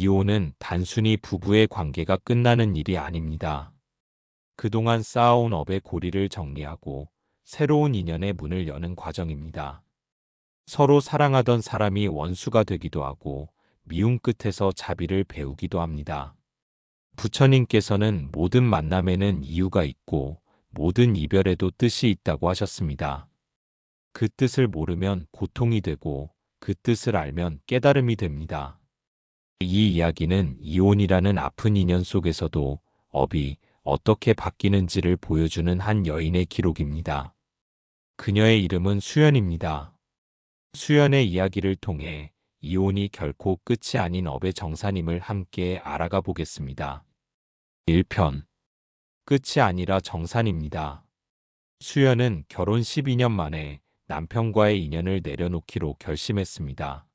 이혼은 단순히 부부의 관계가 끝나는 일이 아닙니다. 그동안 쌓아온 업의 고리를 정리하고 새로운 인연의 문을 여는 과정입니다. 서로 사랑하던 사람이 원수가 되기도 하고 미움 끝에서 자비를 배우기도 합니다. 부처님께서는 모든 만남에는 이유가 있고 모든 이별에도 뜻이 있다고 하셨습니다. 그 뜻을 모르면 고통이 되고 그 뜻을 알면 깨달음이 됩니다. 이 이야기는 이혼이라는 아픈 인연 속에서도 업이 어떻게 바뀌는지를 보여주는 한 여인의 기록입니다. 그녀의 이름은 수연입니다. 수연의 이야기를 통해 이혼이 결코 끝이 아닌 업의 정사님을 함께 알아가 보겠습니다. 1편. 끝이 아니라 정산입니다. 수연은 결혼 12년 만에 남편과의 인연을 내려놓기로 결심했습니다.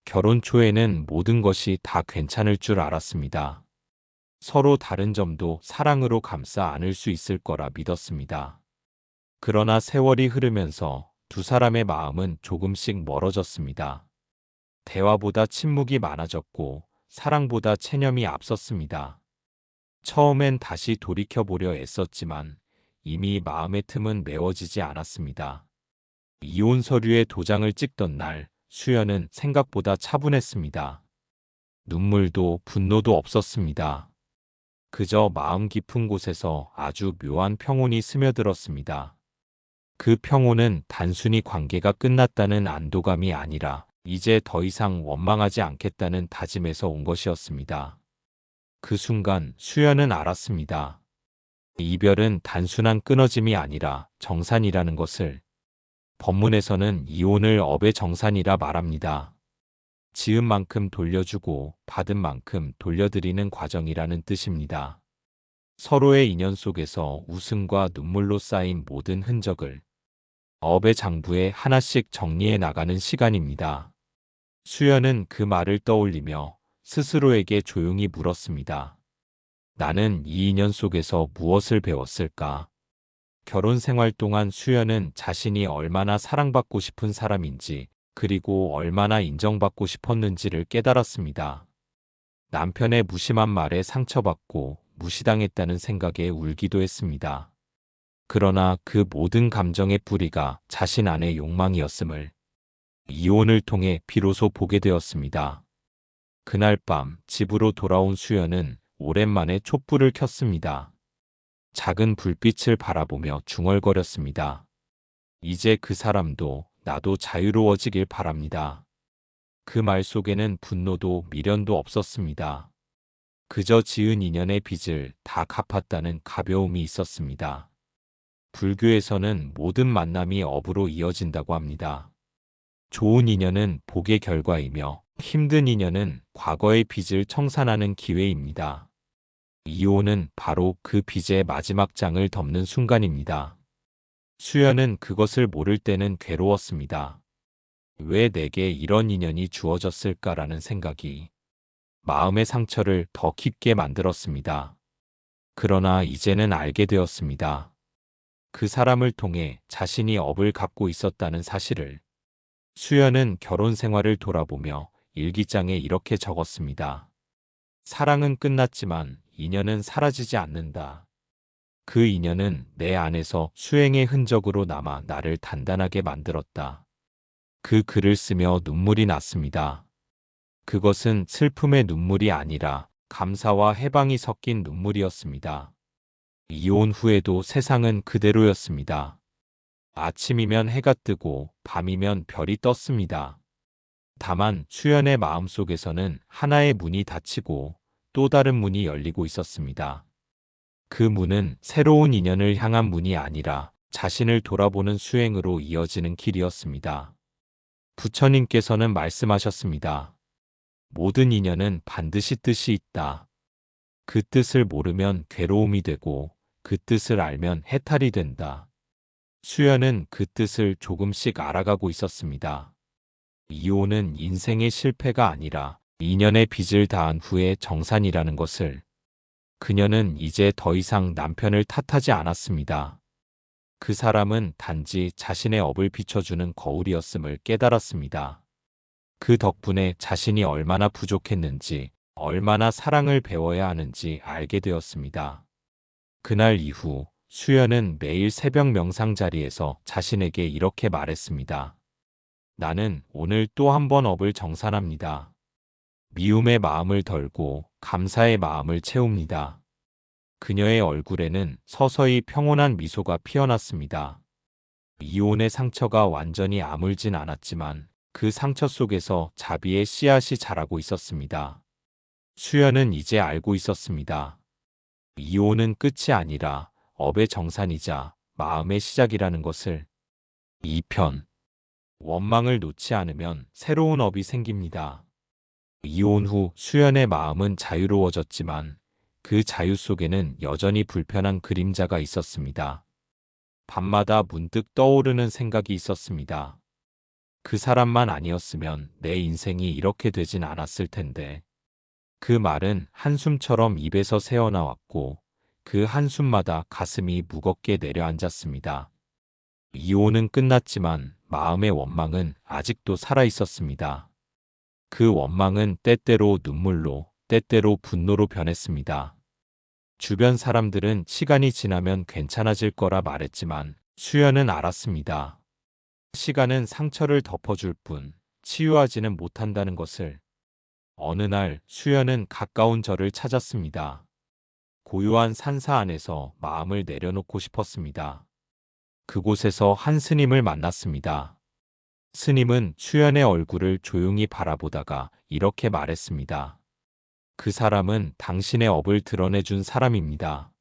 결혼 초에는 모든 것이 다 괜찮을 줄 알았습니다. 서로 다른 점도 사랑으로 감싸 안을 수 있을 거라 믿었습니다. 그러나 세월이 흐르면서 두 사람의 마음은 조금씩 멀어졌습니다. 대화보다 침묵이 많아졌고 사랑보다 체념이 앞섰습니다. 처음엔 다시 돌이켜보려 애썼지만 이미 마음의 틈은 메워지지 않았습니다. 이혼 서류에 도장을 찍던 날 수연은 생각보다 차분했습니다. 눈물도 분노도 없었습니다. 그저 마음 깊은 곳에서 아주 묘한 평온이 스며들었습니다. 그 평온은 단순히 관계가 끝났다는 안도감이 아니라 이제 더 이상 원망하지 않겠다는 다짐에서 온 것이었습니다. 그 순간 수연은 알았습니다. 이별은 단순한 끊어짐이 아니라 정산이라는 것을. 법문에서는 이혼을 업의 정산이라 말합니다. 지은 만큼 돌려주고 받은 만큼 돌려드리는 과정이라는 뜻입니다. 서로의 인연 속에서 웃음과 눈물로 쌓인 모든 흔적을 업의 장부에 하나씩 정리해 나가는 시간입니다. 수연은 그 말을 떠올리며 스스로에게 조용히 물었습니다. 나는 이 인연 속에서 무엇을 배웠을까? 결혼 생활 동안 수연은 자신이 얼마나 사랑받고 싶은 사람인지 그리고 얼마나 인정받고 싶었는지를 깨달았습니다. 남편의 무심한 말에 상처받고 무시당했다는 생각에 울기도 했습니다. 그러나 그 모든 감정의 뿌리가 자신 안의 욕망이었음을 이혼을 통해 비로소 보게 되었습니다. 그날 밤 집으로 돌아온 수연은 오랜만에 촛불을 켰습니다. 작은 불빛을 바라보며 중얼거렸습니다. 이제 그 사람도 나도 자유로워지길 바랍니다. 그 말 속에는 분노도 미련도 없었습니다. 그저 지은 인연의 빚을 다 갚았다는 가벼움이 있었습니다. 불교에서는 모든 만남이 업으로 이어진다고 합니다. 좋은 인연은 복의 결과이며 힘든 인연은 과거의 빚을 청산하는 기회입니다. 이혼은 바로 그 빚의 마지막 장을 덮는 순간입니다. 수연은 그것을 모를 때는 괴로웠습니다. 왜 내게 이런 인연이 주어졌을까라는 생각이 마음의 상처를 더 깊게 만들었습니다. 그러나 이제는 알게 되었습니다. 그 사람을 통해 자신이 업을 갚고 있었다는 사실을. 수연은 결혼 생활을 돌아보며 일기장에 이렇게 적었습니다. 사랑은 끝났지만 인연은 사라지지 않는다. 그 인연은 내 안에서 수행의 흔적으로 남아 나를 단단하게 만들었다. 그 글을 쓰며 눈물이 났습니다. 그것은 슬픔의 눈물이 아니라 감사와 해방이 섞인 눈물이었습니다. 이혼 후에도 세상은 그대로였습니다. 아침이면 해가 뜨고 밤이면 별이 떴습니다. 다만 수연의 마음속에서는 하나의 문이 닫히고 또 다른 문이 열리고 있었습니다. 그 문은 새로운 인연을 향한 문이 아니라 자신을 돌아보는 수행으로 이어지는 길이었습니다. 부처님께서는 말씀하셨습니다. 모든 인연은 반드시 뜻이 있다. 그 뜻을 모르면 괴로움이 되고 그 뜻을 알면 해탈이 된다. 수연은 그 뜻을 조금씩 알아가고 있었습니다. 이혼은 인생의 실패가 아니라 인연의 빚을 다한 후의 정산이라는 것을. 그녀는 이제 더 이상 남편을 탓하지 않았습니다. 그 사람은 단지 자신의 업을 비춰주는 거울이었음을 깨달았습니다. 그 덕분에 자신이 얼마나 부족했는지, 얼마나 사랑을 배워야 하는지 알게 되었습니다. 그날 이후 수연은 매일 새벽 명상 자리에서 자신에게 이렇게 말했습니다. 나는 오늘 또 한 번 업을 정산합니다. 미움의 마음을 덜고 감사의 마음을 채웁니다. 그녀의 얼굴에는 서서히 평온한 미소가 피어났습니다. 이혼의 상처가 완전히 아물진 않았지만 그 상처 속에서 자비의 씨앗이 자라고 있었습니다. 수연은 이제 알고 있었습니다. 이혼은 끝이 아니라 업의 정산이자 마음의 시작이라는 것을. 2편. 원망을 놓지 않으면 새로운 업이 생깁니다. 이혼 후 수연의 마음은 자유로워졌지만 그 자유 속에는 여전히 불편한 그림자가 있었습니다. 밤마다 문득 떠오르는 생각이 있었습니다. 그 사람만 아니었으면 내 인생이 이렇게 되진 않았을 텐데. 그 말은 한숨처럼 입에서 새어나왔고 그 한숨마다 가슴이 무겁게 내려앉았습니다. 이혼은 끝났지만 마음의 원망은 아직도 살아 있었습니다. 그 원망은 때때로 눈물로, 때때로 분노로 변했습니다. 주변 사람들은 시간이 지나면 괜찮아질 거라 말했지만 수연은 알았습니다. 시간은 상처를 덮어줄 뿐 치유하지는 못한다는 것을. 어느 날 수연은 가까운 절을 찾았습니다. 고요한 산사 안에서 마음을 내려놓고 싶었습니다. 그곳에서 한 스님을 만났습니다. 스님은 수연의 얼굴을 조용히 바라보다가 이렇게 말했습니다. 그 사람은 당신의 업을 드러내준 사람입니다.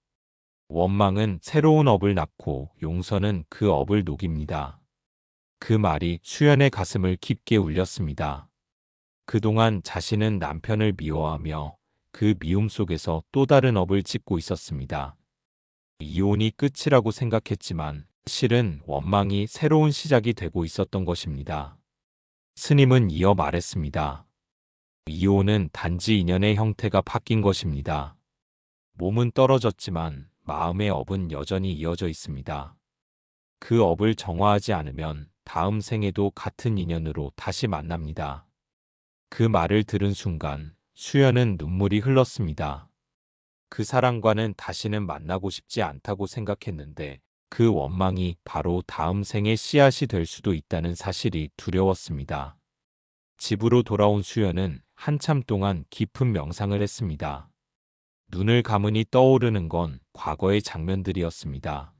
원망은 새로운 업을 낳고 용서는 그 업을 녹입니다. 그 말이 수연의 가슴을 깊게 울렸습니다. 그동안 자신은 남편을 미워하며 그 미움 속에서 또 다른 업을 짓고 있었습니다. 이혼이 끝이라고 생각했지만 실은 원망이 새로운 시작이 되고 있었던 것입니다. 스님은 이어 말했습니다. 이혼은 단지 인연의 형태가 바뀐 것입니다. 몸은 떨어졌지만 마음의 업은 여전히 이어져 있습니다. 그 업을 정화하지 않으면 다음 생에도 같은 인연으로 다시 만납니다. 그 말을 들은 순간 수연은 눈물이 흘렀습니다. 그 사람과는 다시는 만나고 싶지 않다고 생각했는데 그 원망이 바로 다음 생의 씨앗이 될 수도 있다는 사실이 두려웠습니다. 집으로 돌아온 수연은 한참 동안 깊은 명상을 했습니다. 눈을 감으니 떠오르는 건 과거의 장면들이었습니다.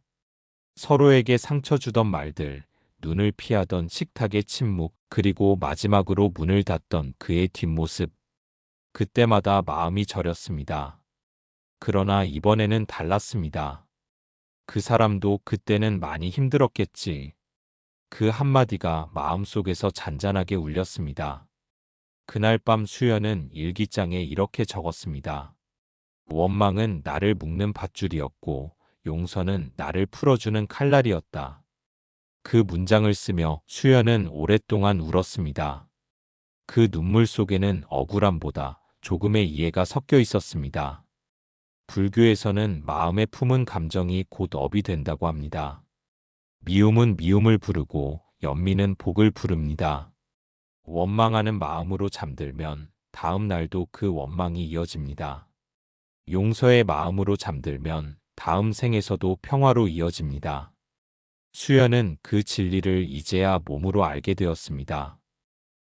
서로에게 상처 주던 말들, 눈을 피하던 식탁의 침묵, 그리고 마지막으로 문을 닫던 그의 뒷모습. 그때마다 마음이 저렸습니다. 그러나 이번에는 달랐습니다. 그 사람도 그때는 많이 힘들었겠지. 그 한마디가 마음속에서 잔잔하게 울렸습니다. 그날 밤 수연은 일기장에 이렇게 적었습니다. 원망은 나를 묶는 밧줄이었고 용서는 나를 풀어주는 칼날이었다. 그 문장을 쓰며 수연은 오랫동안 울었습니다. 그 눈물 속에는 억울함보다 조금의 이해가 섞여 있었습니다. 불교에서는 마음에 품은 감정이 곧 업이 된다고 합니다. 미움은 미움을 부르고 연민은 복을 부릅니다. 원망하는 마음으로 잠들면 다음 날도 그 원망이 이어집니다. 용서의 마음으로 잠들면 다음 생에서도 평화로 이어집니다. 수연은 그 진리를 이제야 몸으로 알게 되었습니다.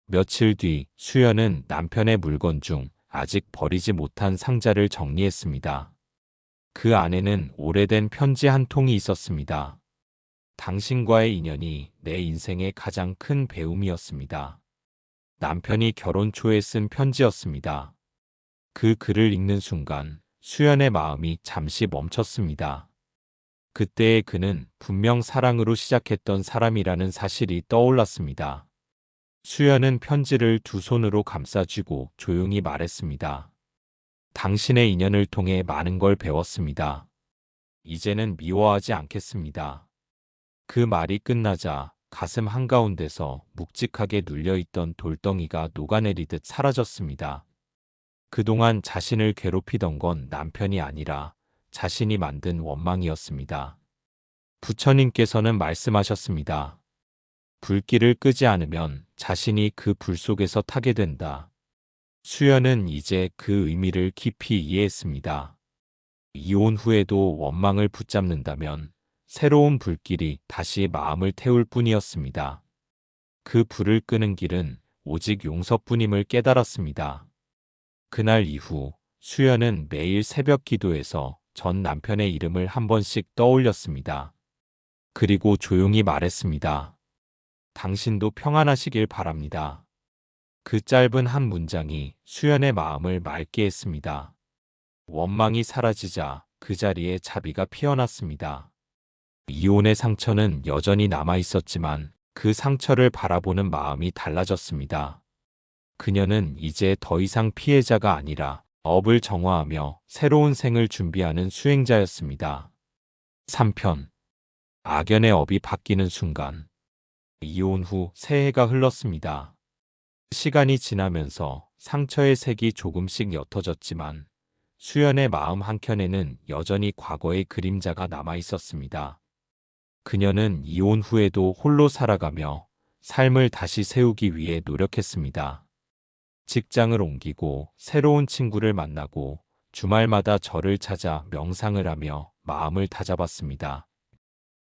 며칠 뒤 수연은 남편의 물건 중 아직 버리지 못한 상자를 정리했습니다. 그 안에는 오래된 편지 한 통이 있었습니다. 당신과의 인연이 내 인생의 가장 큰 배움이었습니다. 남편이 결혼 초에 쓴 편지였습니다. 그 글을 읽는 순간 수연의 마음이 잠시 멈췄습니다. 그때의 그는 분명 사랑으로 시작했던 사람이라는 사실이 떠올랐습니다. 수연은 편지를 두 손으로 감싸쥐고 조용히 말했습니다. 당신의 인연을 통해 많은 걸 배웠습니다. 이제는 미워하지 않겠습니다. 그 말이 끝나자 가슴 한가운데서 묵직하게 눌려있던 돌덩이가 녹아내리듯 사라졌습니다. 그동안 자신을 괴롭히던 건 남편이 아니라 자신이 만든 원망이었습니다. 부처님께서는 말씀하셨습니다. 불길을 끄지 않으면 자신이 그 불 속에서 타게 된다. 수연은 이제 그 의미를 깊이 이해했습니다. 이혼 후에도 원망을 붙잡는다면 새로운 불길이 다시 마음을 태울 뿐이었습니다. 그 불을 끄는 길은 오직 용서뿐임을 깨달았습니다. 그날 이후 수연은 매일 새벽 기도에서 전 남편의 이름을 한 번씩 떠올렸습니다. 그리고 조용히 말했습니다. 당신도 평안하시길 바랍니다. 그 짧은 한 문장이 수연의 마음을 맑게 했습니다. 원망이 사라지자 그 자리에 자비가 피어났습니다. 이혼의 상처는 여전히 남아 있었지만 그 상처를 바라보는 마음이 달라졌습니다. 그녀는 이제 더 이상 피해자가 아니라 업을 정화하며 새로운 생을 준비하는 수행자였습니다. 3편. 악연의 업이 바뀌는 순간. 이혼 후 새해가 흘렀습니다. 시간이 지나면서 상처의 색이 조금씩 옅어졌지만 수연의 마음 한켠에는 여전히 과거의 그림자가 남아 있었습니다. 그녀는 이혼 후에도 홀로 살아가며 삶을 다시 세우기 위해 노력했습니다. 직장을 옮기고 새로운 친구를 만나고 주말마다 절을 찾아 명상을 하며 마음을 다잡았습니다.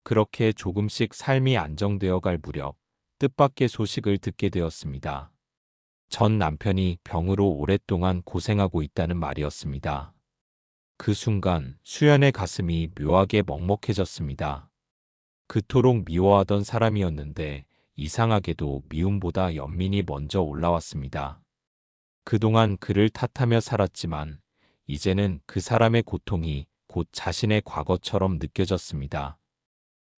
그렇게 조금씩 삶이 안정되어 갈 무렵 뜻밖의 소식을 듣게 되었습니다. 전 남편이 병으로 오랫동안 고생하고 있다는 말이었습니다. 그 순간 수연의 가슴이 묘하게 먹먹해졌습니다. 그토록 미워하던 사람이었는데 이상하게도 미움보다 연민이 먼저 올라왔습니다. 그동안 그를 탓하며 살았지만 이제는 그 사람의 고통이 곧 자신의 과거처럼 느껴졌습니다.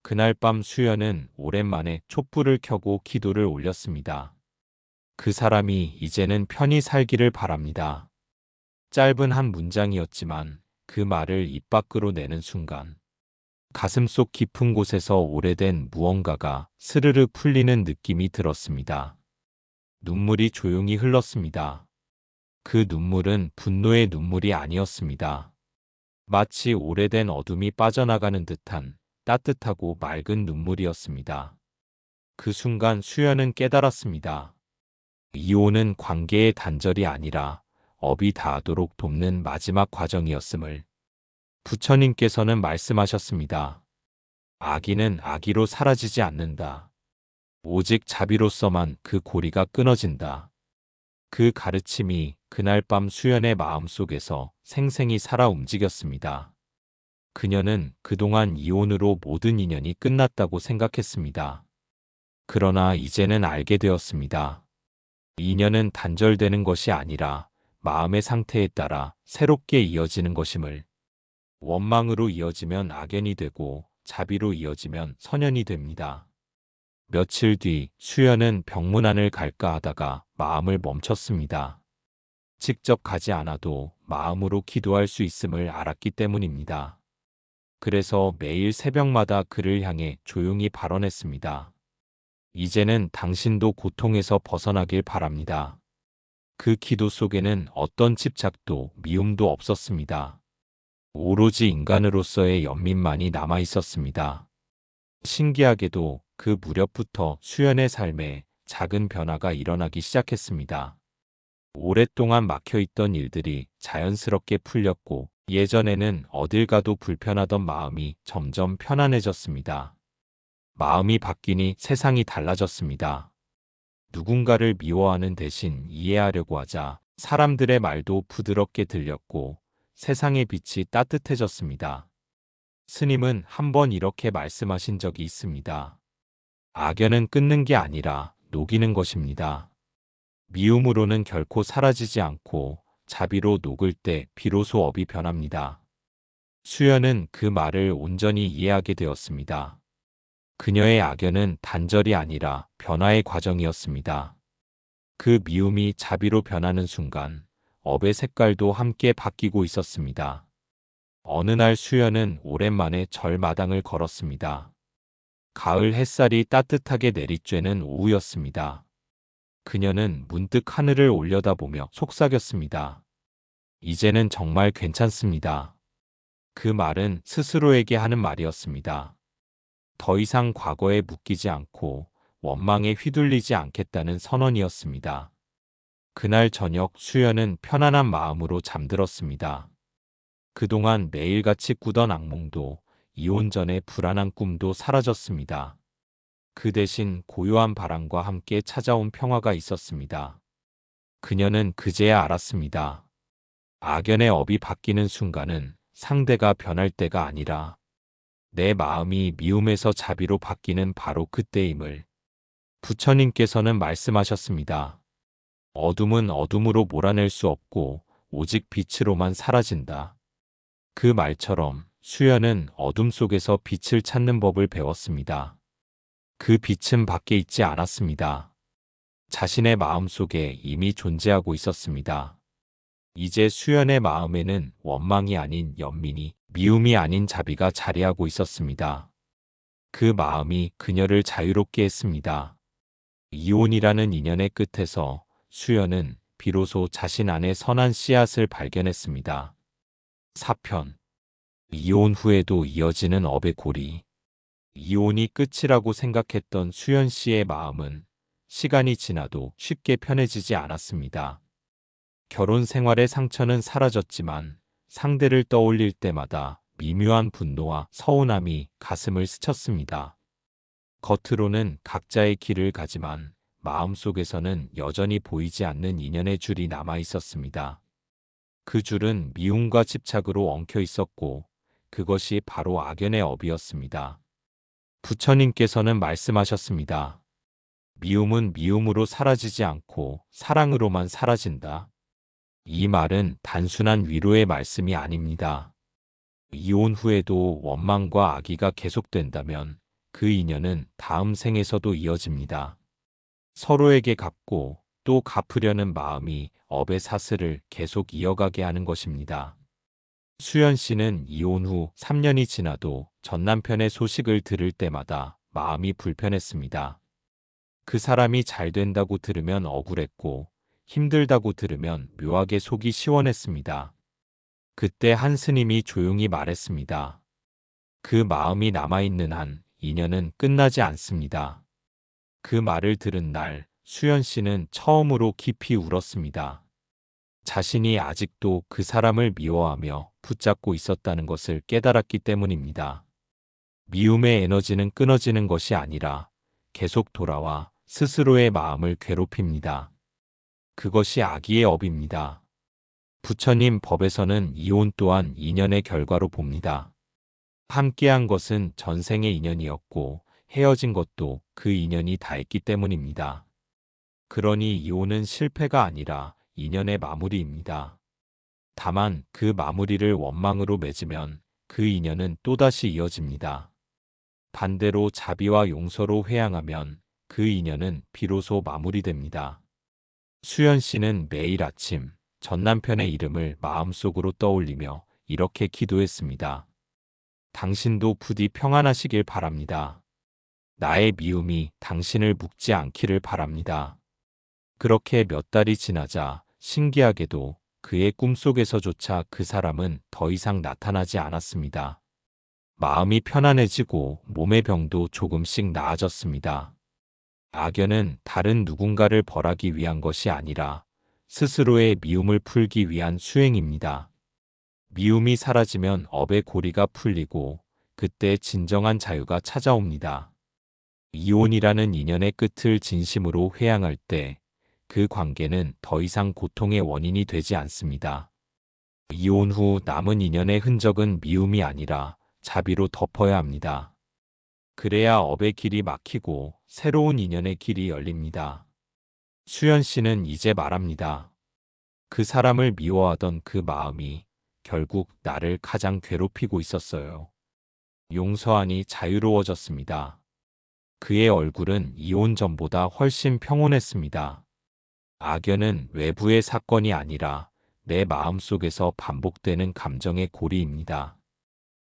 그날 밤 수연은 오랜만에 촛불을 켜고 기도를 올렸습니다. 그 사람이 이제는 편히 살기를 바랍니다. 짧은 한 문장이었지만 그 말을 입 밖으로 내는 순간 가슴속 깊은 곳에서 오래된 무언가가 스르르 풀리는 느낌이 들었습니다. 눈물이 조용히 흘렀습니다. 그 눈물은 분노의 눈물이 아니었습니다. 마치 오래된 어둠이 빠져나가는 듯한 따뜻하고 맑은 눈물이었습니다. 그 순간 수연은 깨달았습니다. 이혼은 관계의 단절이 아니라 업이 닿도록 돕는 마지막 과정이었음을. 부처님께서는 말씀하셨습니다. 악의는 악의로 사라지지 않는다. 오직 자비로서만 그 고리가 끊어진다. 그 가르침이 그날 밤 수연의 마음속에서 생생히 살아 움직였습니다. 그녀는 그동안 이혼으로 모든 인연이 끝났다고 생각했습니다. 그러나 이제는 알게 되었습니다. 인연은 단절되는 것이 아니라 마음의 상태에 따라 새롭게 이어지는 것임을. 원망으로 이어지면 악연이 되고 자비로 이어지면 선연이 됩니다. 며칠 뒤 수연은 병문안을 갈까 하다가 마음을 멈췄습니다. 직접 가지 않아도 마음으로 기도할 수 있음을 알았기 때문입니다. 그래서 매일 새벽마다 그를 향해 조용히 발언했습니다. 이제는 당신도 고통에서 벗어나길 바랍니다. 그 기도 속에는 어떤 집착도 미움도 없었습니다. 오로지 인간으로서의 연민만이 남아 있었습니다. 신기하게도 그 무렵부터 수연의 삶에 작은 변화가 일어나기 시작했습니다. 오랫동안 막혀있던 일들이 자연스럽게 풀렸고 예전에는 어딜 가도 불편하던 마음이 점점 편안해졌습니다. 마음이 바뀌니 세상이 달라졌습니다. 누군가를 미워하는 대신 이해하려고 하자 사람들의 말도 부드럽게 들렸고 세상의 빛이 따뜻해졌습니다. 스님은 한 번 이렇게 말씀하신 적이 있습니다. 악연은 끊는 게 아니라 녹이는 것입니다. 미움으로는 결코 사라지지 않고 자비로 녹을 때 비로소 업이 변합니다. 수연은 그 말을 온전히 이해하게 되었습니다. 그녀의 악연은 단절이 아니라 변화의 과정이었습니다. 그 미움이 자비로 변하는 순간 업의 색깔도 함께 바뀌고 있었습니다. 어느 날 수연은 오랜만에 절마당을 걸었습니다. 가을 햇살이 따뜻하게 내리쬐는 오후였습니다. 그녀는 문득 하늘을 올려다보며 속삭였습니다. 이제는 정말 괜찮습니다. 그 말은 스스로에게 하는 말이었습니다. 더 이상 과거에 묶이지 않고 원망에 휘둘리지 않겠다는 선언이었습니다. 그날 저녁 수연은 편안한 마음으로 잠들었습니다. 그동안 매일같이 꾸던 악몽도 이혼 전의 불안한 꿈도 사라졌습니다. 그 대신 고요한 바람과 함께 찾아온 평화가 있었습니다. 그녀는 그제야 알았습니다. 악연의 업이 바뀌는 순간은 상대가 변할 때가 아니라 내 마음이 미움에서 자비로 바뀌는 바로 그때임을. 부처님께서는 말씀하셨습니다. 어둠은 어둠으로 몰아낼 수 없고 오직 빛으로만 사라진다. 그 말처럼 수연은 어둠 속에서 빛을 찾는 법을 배웠습니다. 그 빛은 밖에 있지 않았습니다. 자신의 마음 속에 이미 존재하고 있었습니다. 이제 수연의 마음에는 원망이 아닌 연민이, 미움이 아닌 자비가 자리하고 있었습니다. 그 마음이 그녀를 자유롭게 했습니다. 이혼이라는 인연의 끝에서 수연은 비로소 자신 안에 선한 씨앗을 발견했습니다. 4편. 이혼 후에도 이어지는 업의 고리. 이혼이 끝이라고 생각했던 수연 씨의 마음은 시간이 지나도 쉽게 편해지지 않았습니다. 결혼 생활의 상처는 사라졌지만 상대를 떠올릴 때마다 미묘한 분노와 서운함이 가슴을 스쳤습니다. 겉으로는 각자의 길을 가지만 마음속에서는 여전히 보이지 않는 인연의 줄이 남아 있었습니다. 그 줄은 미움과 집착으로 엉켜 있었고 그것이 바로 악연의 업이었습니다. 부처님께서는 말씀하셨습니다. 미움은 미움으로 사라지지 않고 사랑으로만 사라진다. 이 말은 단순한 위로의 말씀이 아닙니다. 이혼 후에도 원망과 악의가 계속된다면 그 인연은 다음 생에서도 이어집니다. 서로에게 갚고 또 갚으려는 마음이 업의 사슬을 계속 이어가게 하는 것입니다. 수연 씨는 이혼 후 3년이 지나도 전 남편의 소식을 들을 때마다 마음이 불편했습니다. 그 사람이 잘 된다고 들으면 억울했고 힘들다고 들으면 묘하게 속이 시원했습니다. 그때 한 스님이 조용히 말했습니다. 그 마음이 남아있는 한 인연은 끝나지 않습니다. 그 말을 들은 날 수연 씨는 처음으로 깊이 울었습니다. 자신이 아직도 그 사람을 미워하며 붙잡고 있었다는 것을 깨달았기 때문입니다. 미움의 에너지는 끊어지는 것이 아니라 계속 돌아와 스스로의 마음을 괴롭힙니다. 그것이 악의의 업입니다. 부처님 법에서는 이혼 또한 인연의 결과로 봅니다. 함께한 것은 전생의 인연이었고 헤어진 것도 그 인연이 닿았기 때문입니다. 그러니 이혼은 실패가 아니라 인연의 마무리입니다. 다만 그 마무리를 원망으로 맺으면 그 인연은 또다시 이어집니다. 반대로 자비와 용서로 회양하면 그 인연은 비로소 마무리됩니다. 수연 씨는 매일 아침 전 남편의 이름을 마음속으로 떠올리며 이렇게 기도했습니다. 당신도 부디 평안하시길 바랍니다. 나의 미움이 당신을 묶지 않기를 바랍니다. 그렇게 몇 달이 지나자 신기하게도 그의 꿈속에서조차 그 사람은 더 이상 나타나지 않았습니다. 마음이 편안해지고 몸의 병도 조금씩 나아졌습니다. 악연은 다른 누군가를 벌하기 위한 것이 아니라 스스로의 미움을 풀기 위한 수행입니다. 미움이 사라지면 업의 고리가 풀리고 그때 진정한 자유가 찾아옵니다. 이혼이라는 인연의 끝을 진심으로 회양할 때 그 관계는 더 이상 고통의 원인이 되지 않습니다. 이혼 후 남은 인연의 흔적은 미움이 아니라 자비로 덮어야 합니다. 그래야 업의 길이 막히고 새로운 인연의 길이 열립니다. 수연 씨는 이제 말합니다. 그 사람을 미워하던 그 마음이 결국 나를 가장 괴롭히고 있었어요. 용서하니 자유로워졌습니다. 그의 얼굴은 이혼 전보다 훨씬 평온했습니다. 악연은 외부의 사건이 아니라 내 마음속에서 반복되는 감정의 고리입니다.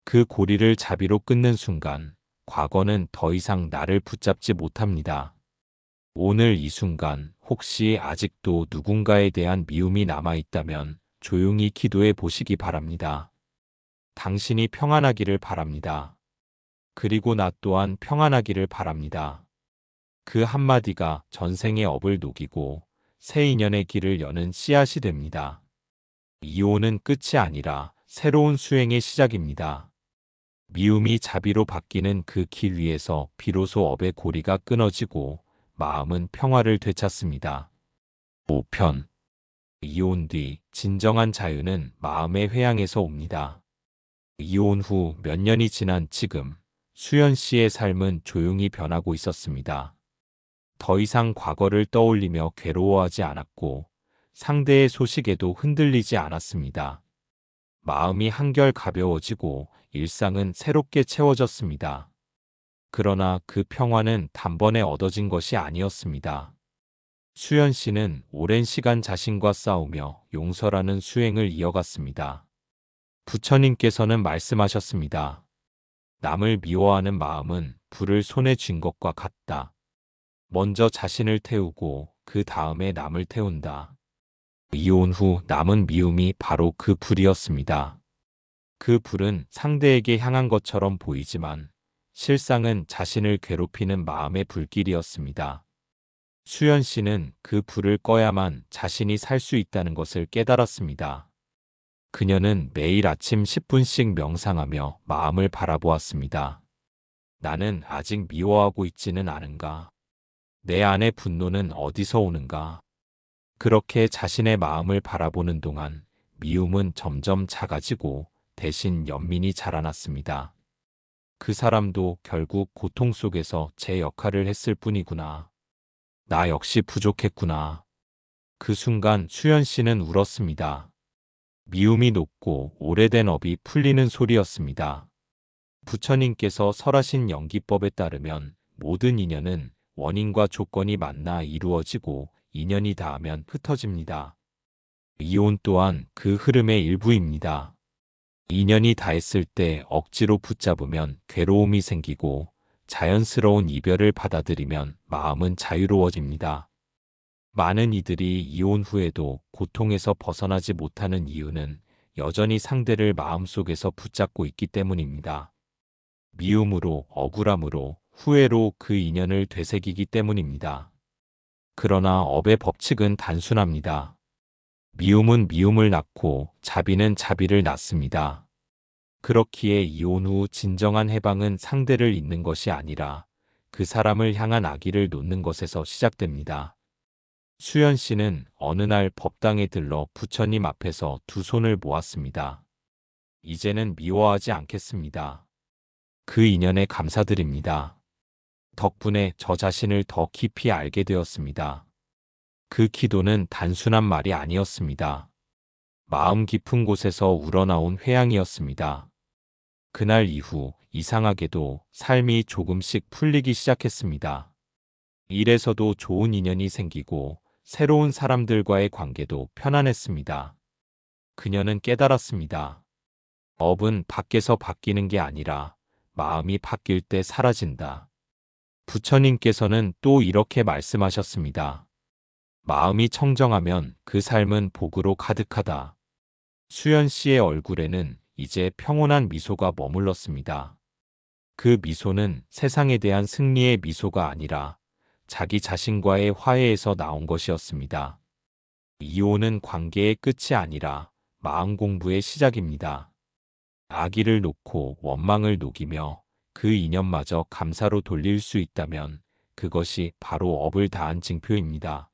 그 고리를 자비로 끊는 순간 과거는 더 이상 나를 붙잡지 못합니다. 오늘 이 순간 혹시 아직도 누군가에 대한 미움이 남아있다면 조용히 기도해 보시기 바랍니다. 당신이 평안하기를 바랍니다. 그리고 나 또한 평안하기를 바랍니다. 그 한마디가 전생의 업을 녹이고 새 인연의 길을 여는 씨앗이 됩니다. 이혼은 끝이 아니라 새로운 수행의 시작입니다. 미움이 자비로 바뀌는 그 길 위에서 비로소 업의 고리가 끊어지고 마음은 평화를 되찾습니다. 5편. 이혼 뒤 진정한 자유는 마음의 회양에서 옵니다. 이혼 후 몇 년이 지난 지금 수연 씨의 삶은 조용히 변하고 있었습니다. 더 이상 과거를 떠올리며 괴로워하지 않았고 상대의 소식에도 흔들리지 않았습니다. 마음이 한결 가벼워지고 일상은 새롭게 채워졌습니다. 그러나 그 평화는 단번에 얻어진 것이 아니었습니다. 수연 씨는 오랜 시간 자신과 싸우며 용서라는 수행을 이어갔습니다. 부처님께서는 말씀하셨습니다. 남을 미워하는 마음은 불을 손에 쥔 것과 같다. 먼저 자신을 태우고 그 다음에 남을 태운다. 이혼 후 남은 미움이 바로 그 불이었습니다. 그 불은 상대에게 향한 것처럼 보이지만 실상은 자신을 괴롭히는 마음의 불길이었습니다. 수연 씨는 그 불을 꺼야만 자신이 살 수 있다는 것을 깨달았습니다. 그녀는 매일 아침 10분씩 명상하며 마음을 바라보았습니다. 나는 아직 미워하고 있지는 않은가? 내 안의 분노는 어디서 오는가? 그렇게 자신의 마음을 바라보는 동안 미움은 점점 작아지고 대신 연민이 자라났습니다. 그 사람도 결국 고통 속에서 제 역할을 했을 뿐이구나. 나 역시 부족했구나. 그 순간 수연 씨는 울었습니다. 미움이 녹고 오래된 업이 풀리는 소리였습니다. 부처님께서 설하신 연기법에 따르면 모든 인연은 원인과 조건이 만나 이루어지고 인연이 닿으면 흩어집니다. 이혼 또한 그 흐름의 일부입니다. 인연이 닿았을 때 억지로 붙잡으면 괴로움이 생기고 자연스러운 이별을 받아들이면 마음은 자유로워집니다. 많은 이들이 이혼 후에도 고통에서 벗어나지 못하는 이유는 여전히 상대를 마음속에서 붙잡고 있기 때문입니다. 미움으로, 억울함으로, 후회로 그 인연을 되새기기 때문입니다. 그러나 업의 법칙은 단순합니다. 미움은 미움을 낳고 자비는 자비를 낳습니다. 그렇기에 이혼 후 진정한 해방은 상대를 잊는 것이 아니라 그 사람을 향한 악의를 놓는 것에서 시작됩니다. 수연 씨는 어느 날 법당에 들러 부처님 앞에서 두 손을 모았습니다. 이제는 미워하지 않겠습니다. 그 인연에 감사드립니다. 덕분에 저 자신을 더 깊이 알게 되었습니다. 그 기도는 단순한 말이 아니었습니다. 마음 깊은 곳에서 우러나온 회양이었습니다. 그날 이후 이상하게도 삶이 조금씩 풀리기 시작했습니다. 일에서도 좋은 인연이 생기고 새로운 사람들과의 관계도 편안했습니다. 그녀는 깨달았습니다. 업은 밖에서 바뀌는 게 아니라 마음이 바뀔 때 사라진다. 부처님께서는 또 이렇게 말씀하셨습니다. 마음이 청정하면 그 삶은 복으로 가득하다. 수연 씨의 얼굴에는 이제 평온한 미소가 머물렀습니다. 그 미소는 세상에 대한 승리의 미소가 아니라 자기 자신과의 화해에서 나온 것이었습니다. 이혼은 관계의 끝이 아니라 마음 공부의 시작입니다. 악의를 놓고 원망을 녹이며 그 인연마저 감사로 돌릴 수 있다면 그것이 바로 업을 다한 징표입니다.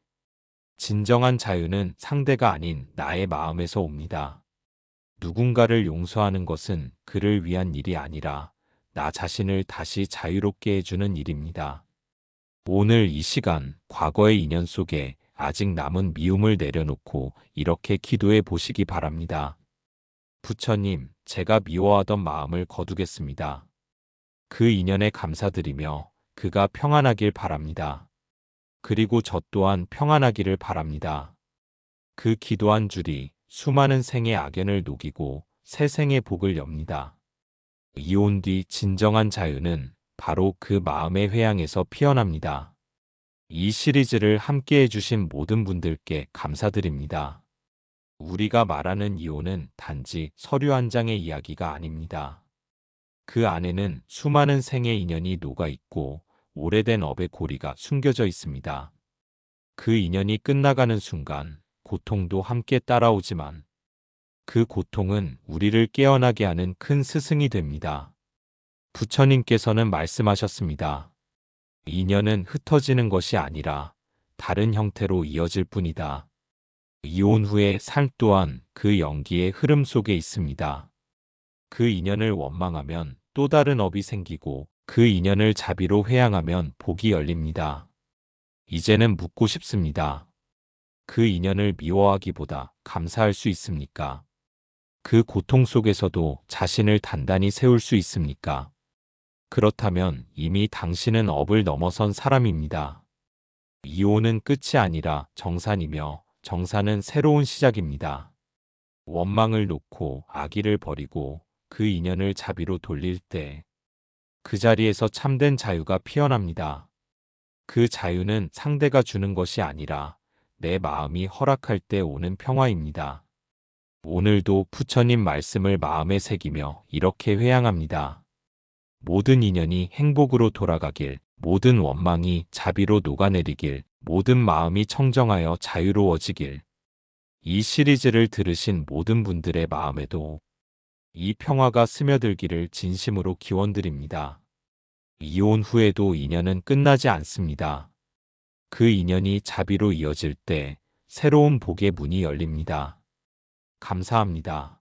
진정한 자유는 상대가 아닌 나의 마음에서 옵니다. 누군가를 용서하는 것은 그를 위한 일이 아니라 나 자신을 다시 자유롭게 해주는 일입니다. 오늘 이 시간, 과거의 인연 속에 아직 남은 미움을 내려놓고 이렇게 기도해 보시기 바랍니다. 부처님, 제가 미워하던 마음을 거두겠습니다. 그 인연에 감사드리며 그가 평안하길 바랍니다. 그리고 저 또한 평안하기를 바랍니다. 그 기도 한 줄이 수많은 생의 악연을 녹이고 새 생의 복을 엽니다. 이혼 뒤 진정한 자유는 바로 그 마음의 회양에서 피어납니다. 이 시리즈를 함께 해주신 모든 분들께 감사드립니다. 우리가 말하는 이혼은 단지 서류 한 장의 이야기가 아닙니다. 그 안에는 수많은 생의 인연이 녹아 있고 오래된 업의 고리가 숨겨져 있습니다. 그 인연이 끝나가는 순간 고통도 함께 따라오지만 그 고통은 우리를 깨어나게 하는 큰 스승이 됩니다. 부처님께서는 말씀하셨습니다. 인연은 흩어지는 것이 아니라 다른 형태로 이어질 뿐이다. 이혼 후의 삶 또한 그 연기의 흐름 속에 있습니다. 그 인연을 원망하면 또 다른 업이 생기고 그 인연을 자비로 회양하면 복이 열립니다. 이제는 묻고 싶습니다. 그 인연을 미워하기보다 감사할 수 있습니까? 그 고통 속에서도 자신을 단단히 세울 수 있습니까? 그렇다면 이미 당신은 업을 넘어선 사람입니다. 이혼은 끝이 아니라 정산이며 정산은 새로운 시작입니다. 원망을 놓고 악의를 버리고 그 인연을 자비로 돌릴 때 그 자리에서 참된 자유가 피어납니다. 그 자유는 상대가 주는 것이 아니라 내 마음이 허락할 때 오는 평화입니다. 오늘도 부처님 말씀을 마음에 새기며 이렇게 회양합니다. 모든 인연이 행복으로 돌아가길, 모든 원망이 자비로 녹아내리길, 모든 마음이 청정하여 자유로워지길. 이 시리즈를 들으신 모든 분들의 마음에도 이 평화가 스며들기를 진심으로 기원드립니다. 이혼 후에도 인연은 끝나지 않습니다. 그 인연이 자비로 이어질 때 새로운 복의 문이 열립니다. 감사합니다.